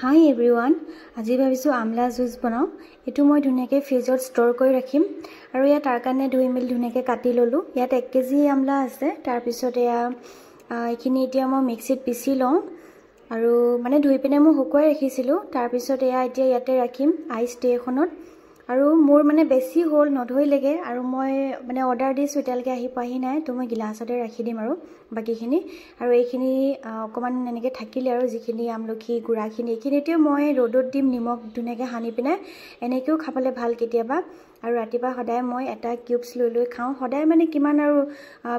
Hi everyone, আজি ভাবিছো আমলা juice বনাও। এটো মই ধুনিয়াকে ফ্ৰিজত ষ্টৰ কৰি ৰাখিম আৰু ইয়া তাৰ কাৰণে ধুই মিল ধুনিয়াকে কাটি ললো। ইয়াত 1 কেজি আমলা আছে। তাৰ পিছত এখিনি এতিয়া মই মিক্সিত পিছি লওঁ আৰু মানে ধুই পিনে মই শুকুৱাই ৰাখিছিলো। তাৰ পিছত এতিয়া ইয়াতে ৰাখিম আইস ট্ৰে এখনত আৰু মোৰ মানে বেছি হল নধই লাগে আৰু মই মানে অৰ্ডাৰ দিছো এতিয়ালকে আহি পাহি নাই তো মই গিলাসতে ৰাখি দিম আৰু বাকিখিনি আৰু এইখিনি অকমান এনেকে থাকিলে আৰু যিখিনি আমলখি গুড়াখিনি এইখিনিতে মই ৰ'দত দিম নিমখ ধুনিয়াকে হানি পিনে এনেকেও খাবলে ভাল কেতিয়াবা আৰু ৰাতিবা সদায় মই এটা কিউবছ লৈ খাওঁ সদায় মানে কিমান আৰু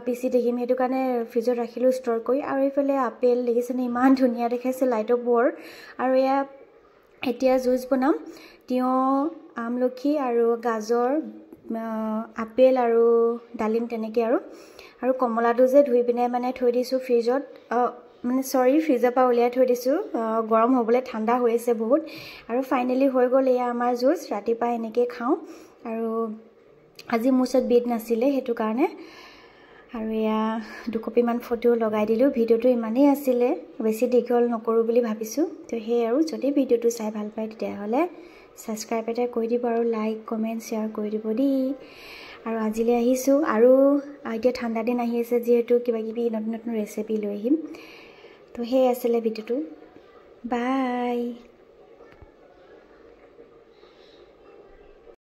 পিছি দেখিম হেতু কাৰণে ফ্ৰিজত ৰাখিলো ষ্টৰ কৰি আৰু এইফালে আপেল দেখিছেনে ইমান ধুনিয়া দেখাইছে লাইটৰ পোহৰ আৰু এতিয়া জুস বনাম তিয়হ আমলখি আৰু গাজৰ আপেল আৰু ডালিম তেনেকে আৰু কমলাটো যে ধুই পিনে মানে থৈ দিছো ফ্ৰিজত মানে সৰি ফ্ৰিজৰ পৰা উলিয়াই থৈ দিছো গৰম হ'বলে ঠাণ্ডা হৈ আছে বহুত আৰু ফাইনালি হৈ গ'ল এয়া আমাৰ জুস ৰাতিপা এনেকে খাওঁ আৰু আজি মুছত বিট নাছিলে হেতু কাৰণে আৰু এয়া দুকপি মান ফটো লগাই দিলো ভিডিওটো ইমানেই আছিলে বেছি দীঘল নকৰো বুলি ভাবিছো তো হে আৰু যদি ভিডিওটো চাই ভাল পায় তেতিয়া হলে সাবস্ক্ৰাইব এটা কৰি দিব আৰু লাইক কমেন্ট শেয়াৰ কৰি দিব দি আৰু আজিলে আহিছো আৰু এতিয়া ঠাণ্ডা দিন আহি আছে যেহেতু কিবা কিবি নতুন ৰেচিপি লৈ আহিম তো হে আছিলে ভিডিওটো বাই